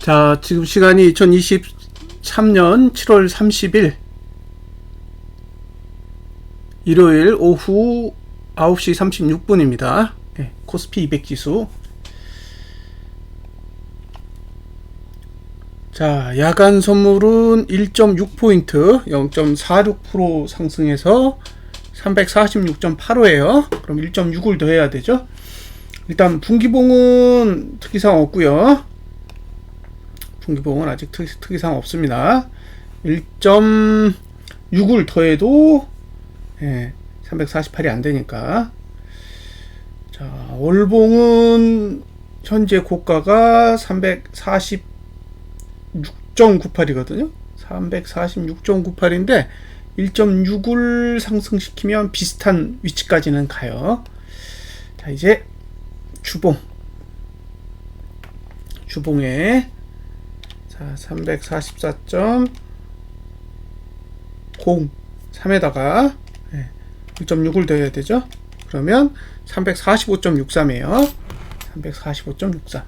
자, 지금 시간이 2023년 7월 30일 일요일 오후 9시 36분입니다. 네, 코스피 200 지수. 자, 야간 선물은 1.6포인트 0.46% 상승해서 346.85예요. 그럼 1.6을 더 해야 되죠. 일단 분기봉은 특이사항 없고요. 분기봉은 아직 특이사항 없습니다. 1.6을 더해도 348이 안되니까. 자, 월봉은 현재 고가가 346.98이거든요 346.98인데 1.6을 상승시키면 비슷한 위치까지는 가요. 자, 이제 주봉에 자, 344.03에다가 1.6을 더해야 되죠. 그러면 345.63이에요. 345.63.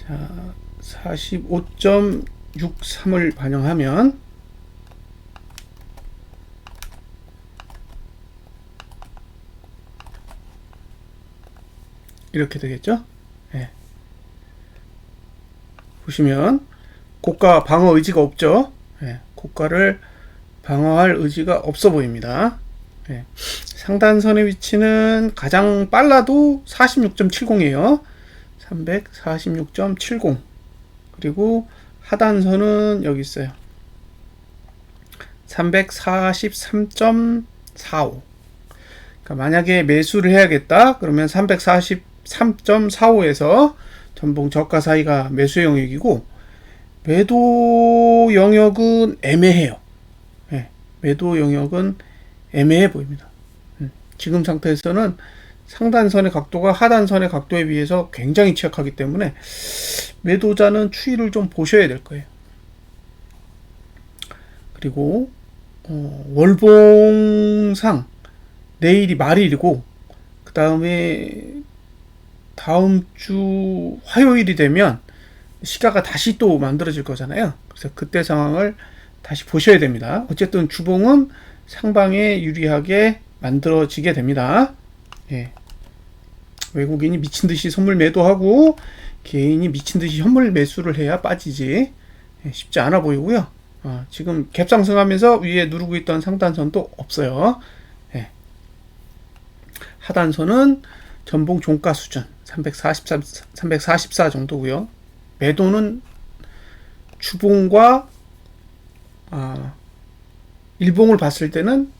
자, 45.63을 반영하면 이렇게 되겠죠. 보시면 고가 방어 의지가 없죠. 고가를 방어할 의지가 없어 보입니다. 상단선의 위치는 가장 빨라도 46.70이에요 346.70. 그리고 하단선은 여기 있어요. 343.45. 그러니까 만약에 매수를 해야겠다 그러면 343.45에서 전봉 저가 사이가 매수 영역이고, 매도 영역은 애매해요. 매도 영역은 애매해 보입니다. 지금 상태에서는 상단선의 각도가 하단선의 각도에 비해서 굉장히 취약하기 때문에 매도자는 추이를 좀 보셔야 될 거예요. 그리고 월봉상 내일이 말일이고 그 다음에 다음 주 화요일이 되면 시가가 다시 또 만들어질 거잖아요. 그래서 그때 상황을 다시 보셔야 됩니다. 어쨌든 주봉은 상방에 유리하게 만들어지게 됩니다. 외국인이 미친듯이 선물 매도하고 개인이 미친듯이 현물 매수를 해야 빠지지 쉽지 않아 보이고요. 지금 갭 상승하면서 위에 누르고 있던 상단선도 없어요. 하단선은 전봉 종가 수준 344 정도고요. 매도는 주봉과 일봉을 봤을 때는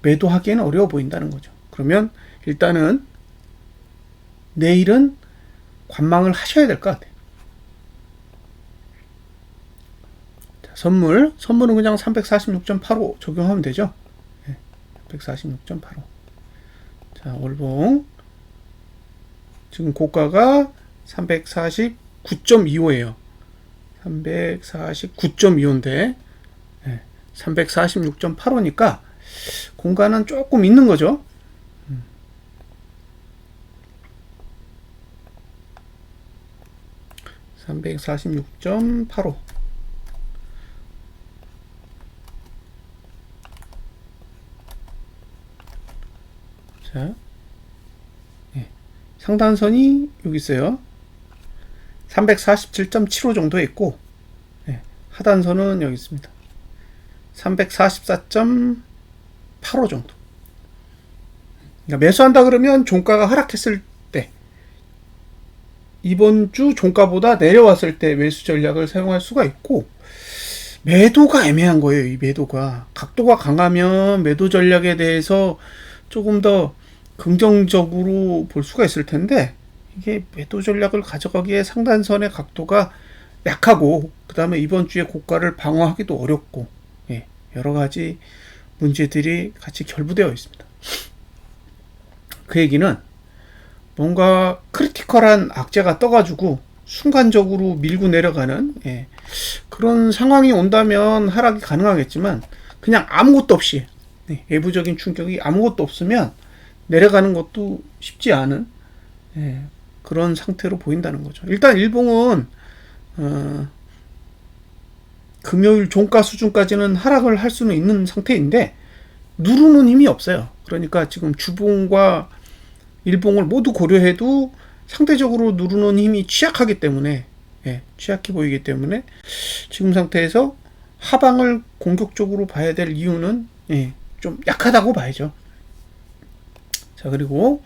매도하기에는 어려워 보인다는 거죠. 그러면 일단은 내일은 관망을 하셔야 될 것 같아요. 자, 선물은 그냥 346.85 적용하면 되죠. 346.85. 자, 월봉 지금 고가가 349.25예요 349.25인데 346.85니까 공간은 조금 있는 거죠. 음. 346.85. 자, 상단선이 여기 있어요. 347.75 정도 있고, 하단선은 여기 있습니다. 344.85 정도. 그러니까 매수한다 그러면 종가가 하락했을 때, 이번 주 종가보다 내려왔을 때 매수 전략을 사용할 수가 있고, 매도가 애매한 거예요. 이 매도가 각도가 강하면 매도 전략에 대해서 조금 더 긍정적으로 볼 수가 있을 텐데, 이게 매도 전략을 가져가기에 상단선의 각도가 약하고 그 다음에 이번 주에 고가를 방어하기도 어렵고 여러 가지 문제들이 같이 결부되어 있습니다. 그 얘기는 뭔가 크리티컬한 악재가 떠가지고 순간적으로 밀고 내려가는 그런 상황이 온다면 하락이 가능하겠지만, 그냥 아무것도 없이 외부적인 충격이 아무것도 없으면 내려가는 것도 쉽지 않은 그런 상태로 보인다는 거죠. 일단 일봉은 어, 금요일 종가 수준까지는 하락을 할 수는 있는 상태인데 누르는 힘이 없어요. 그러니까 지금 주봉과 일봉을 모두 고려해도 상대적으로 누르는 힘이 취약하기 때문에, 예, 취약해 보이기 때문에 지금 상태에서 하방을 공격적으로 봐야 될 이유는, 예, 좀 약하다고 봐야죠. 자, 그리고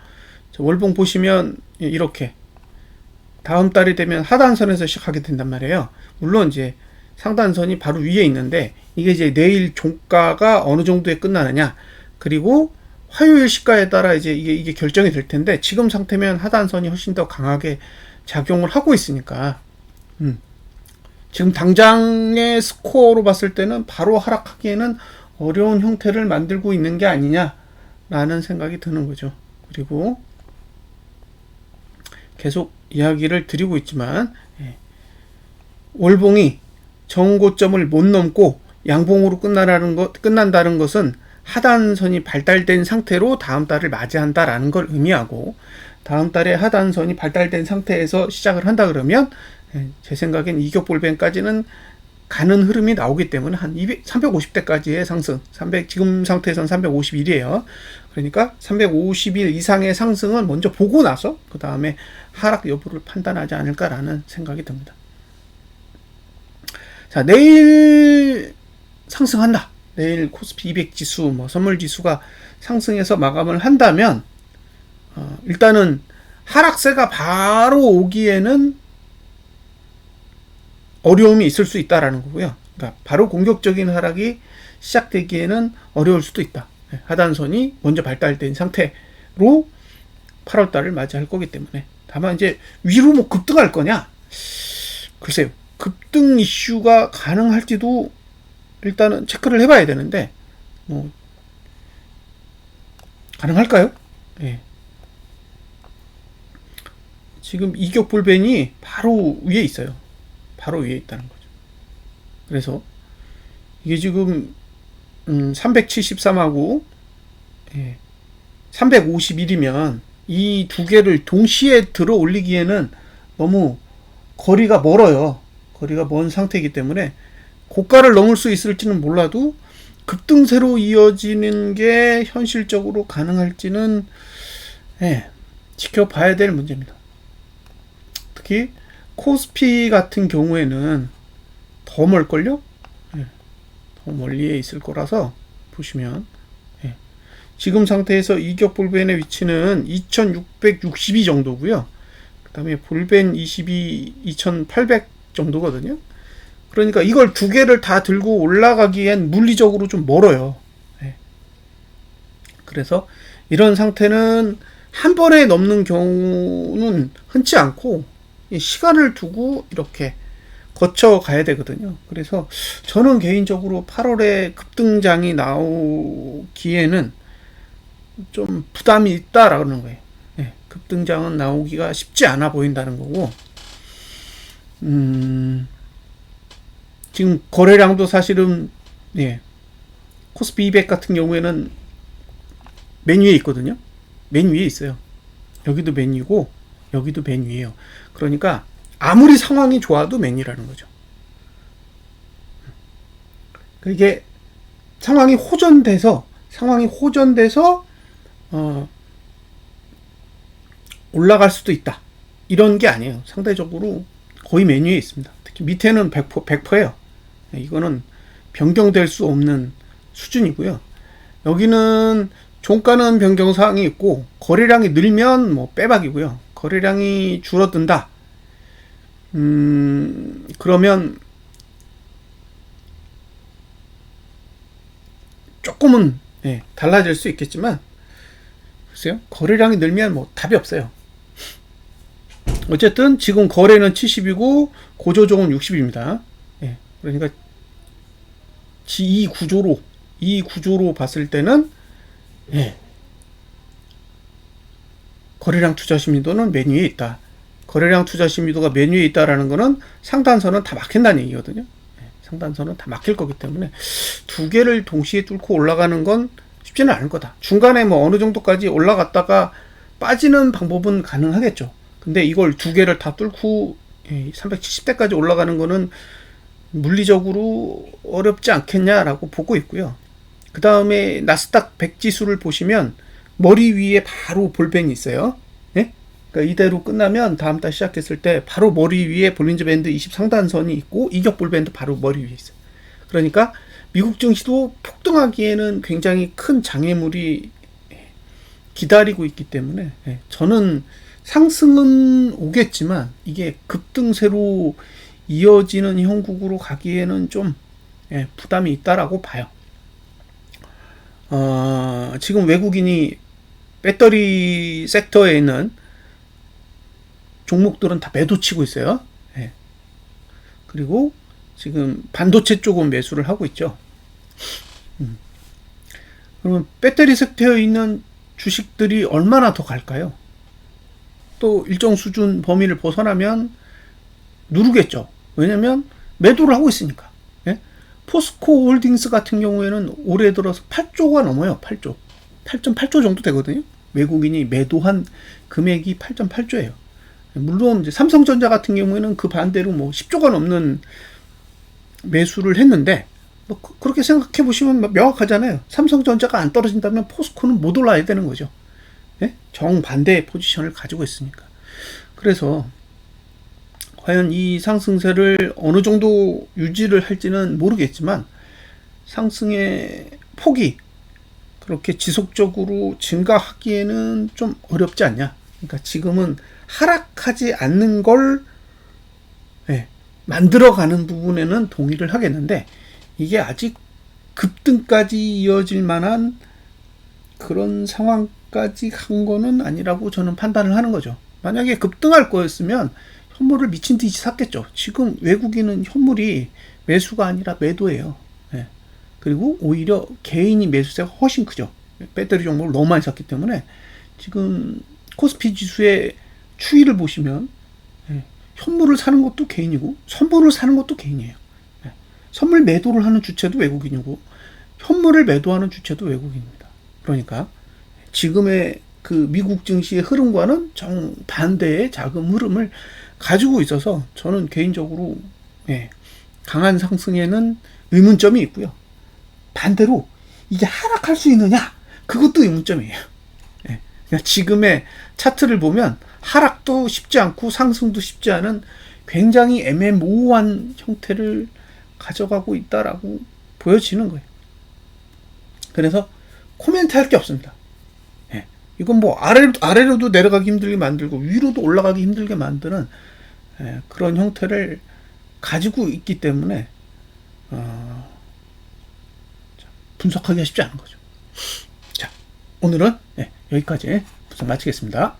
월봉 보시면 이렇게 다음 달이 되면 하단선에서 시작하게 된단 말이에요. 물론 이제 상단선이 바로 위에 있는데 이게 이제 내일 종가가 어느 정도에 끝나느냐, 그리고 화요일 시가에 따라 이제 이게 결정이 될 텐데 지금 상태면 하단선이 훨씬 더 강하게 작용을 하고 있으니까, 지금 당장의 스코어로 봤을 때는 바로 하락하기에는 어려운 형태를 만들고 있는 게 아니냐라는 생각이 드는 거죠. 그리고 계속 이야기를 드리고 있지만, 월봉이 정고점을 못 넘고 양봉으로 끝난다는 것은 하단선이 발달된 상태로 다음 달을 맞이한다라는 걸 의미하고, 다음 달에 하단선이 발달된 상태에서 시작을 한다 그러면 제 생각엔 이격볼뱅까지는 가는 흐름이 나오기 때문에 한 350대까지의 상승, 지금 상태에서는 351이에요. 그러니까 350일 이상의 상승은 먼저 보고 나서 그 다음에 하락 여부를 판단하지 않을까라는 생각이 듭니다. 자, 내일 상승한다. 내일 코스피 200 지수, 선물 지수가 상승해서 마감을 한다면, 일단은 하락세가 바로 오기에는 어려움이 있을 수 있다라는 거고요. 그러니까 바로 공격적인 하락이 시작되기에는 어려울 수도 있다. 하단선이 먼저 발달된 상태로 8월달을 맞이할 거기 때문에. 다만 이제 위로 뭐 급등할 거냐? 글쎄요. 급등 이슈가 가능할지도 일단은 체크를 해봐야 되는데, 뭐 가능할까요? 예. 지금 이격볼벤이 바로 위에 있어요. 바로 위에 있다는 거죠. 그래서 이게 지금 373하고 351이면 이 두 개를 동시에 들어 올리기에는 너무 거리가 멀어요. 거리가 먼 상태이기 때문에 고가를 넘을 수 있을지는 몰라도 급등세로 이어지는 게 현실적으로 가능할지는, 지켜봐야 될 문제입니다. 특히 코스피 같은 경우에는 더 멀걸요? 더 멀리에 있을 거라서 보시면, 지금 상태에서 이격볼벤의 위치는 2662 정도고요. 그 다음에 볼벤 22 2800 정도거든요. 그러니까 이걸 두 개를 다 들고 올라가기엔 물리적으로 좀 멀어요. 그래서 이런 상태는 한 번에 넘는 경우는 흔치 않고 시간을 두고 이렇게 거쳐가야 되거든요. 그래서 저는 개인적으로 8월에 급등장이 나오기에는 좀 부담이 있다라는 거예요. 급등장은 나오기가 쉽지 않아 보인다는 거고, 지금 거래량도 사실은, 코스피 200 같은 경우에는 맨 위에 있거든요. 맨 위에 있어요. 여기도 맨 위고 여기도 맨 위에요. 그러니까 아무리 상황이 좋아도 맨 위라는 거죠. 이게 상황이 호전돼서 올라갈 수도 있다, 이런 게 아니에요. 상대적으로 거의 맨 위에 있습니다. 특히 밑에는 100%예요. 이거는 변경될 수 없는 수준이고요. 여기는 종가는 변경사항이 있고 거래량이 늘면 뭐 빼박이고요. 거래량이 줄어든다, 그러면 조금은 달라질 수 있겠지만, 글쎄요, 거래량이 늘면 뭐 답이 없어요. 어쨌든 지금 거래는 70이고 고조종은 60입니다. 그러니까 이 구조로 봤을 때는 거래량 투자 심리도는 맨 위에 있다. 거래량 투자 심리도가 맨 위에 있다라는 거는 상단선은 다 막힌다는 얘기거든요. 상단선은 다 막힐 거기 때문에 두 개를 동시에 뚫고 올라가는 건 쉽지는 않을 거다. 중간에 뭐 어느 정도까지 올라갔다가 빠지는 방법은 가능하겠죠. 근데 이걸 두 개를 다 뚫고 370대까지 올라가는 거는 물리적으로 어렵지 않겠냐라고 보고 있고요. 그 다음에 나스닥 100 지수를 보시면 머리 위에 바로 볼펜이 있어요. 예? 그러니까 이대로 끝나면 다음 달 시작했을 때 바로 머리 위에 볼린저 밴드 20 상단선이 있고 이격 볼밴드 바로 머리 위에 있어요. 그러니까 미국 증시도 폭등하기에는 굉장히 큰 장애물이 기다리고 있기 때문에 저는 상승은 오겠지만 이게 급등세로 이어지는 형국으로 가기에는 좀 부담이 있다라고 봐요. 지금 외국인이 배터리 섹터에 있는 종목들은 다 매도 치고 있어요. 그리고 지금 반도체 쪽은 매수를 하고 있죠. 그러면 배터리 섹터에 있는 주식들이 얼마나 더 갈까요? 또 일정 수준 범위를 벗어나면 누르겠죠. 왜냐면 매도를 하고 있으니까. 포스코 홀딩스 같은 경우에는 올해 들어서 8조가 넘어요. 8조. 8.8조 정도 되거든요. 외국인이 매도한 금액이 8.8조예요. 물론 이제 삼성전자 같은 경우에는 그 반대로 뭐 10조가 넘는 매수를 했는데 뭐 그렇게 생각해 보시면 명확하잖아요. 삼성전자가 안 떨어진다면 포스코는 못 올라야 되는 거죠. 정반대의 포지션을 가지고 있으니까. 그래서 과연 이 상승세를 어느 정도 유지를 할지는 모르겠지만 상승의 폭이 그렇게 지속적으로 증가하기에는 좀 어렵지 않냐. 그러니까 지금은 하락하지 않는 걸 만들어가는 부분에는 동의를 하겠는데 이게 아직 급등까지 이어질 만한 그런 상황까지 간 거는 아니라고 저는 판단을 하는 거죠. 만약에 급등할 거였으면 현물을 미친 듯이 샀겠죠. 지금 외국인은 현물이 매수가 아니라 매도예요. 그리고 오히려 개인이 매수세가 훨씬 크죠. 배터리 종목을 너무 많이 샀기 때문에 지금 코스피 지수의 추이를 보시면 현물을 사는 것도 개인이고 선물을 사는 것도 개인이에요. 선물 매도를 하는 주체도 외국인이고 현물을 매도하는 주체도 외국인입니다. 그러니까 지금의 그 미국 증시의 흐름과는 정반대의 자금 흐름을 가지고 있어서 저는 개인적으로 강한 상승에는 의문점이 있고요. 반대로 이게 하락할 수 있느냐? 그것도 의문점이에요. 그러니까 지금의 차트를 보면 하락도 쉽지 않고 상승도 쉽지 않은 굉장히 애매모호한 형태를 가져가고 있다라고 보여지는 거예요. 그래서 코멘트 할 게 없습니다. 이건 뭐 아래로도 내려가기 힘들게 만들고 위로도 올라가기 힘들게 만드는 그런 형태를 가지고 있기 때문에 분석하기가 쉽지 않은 거죠. 자, 오늘은 여기까지 분석 마치겠습니다.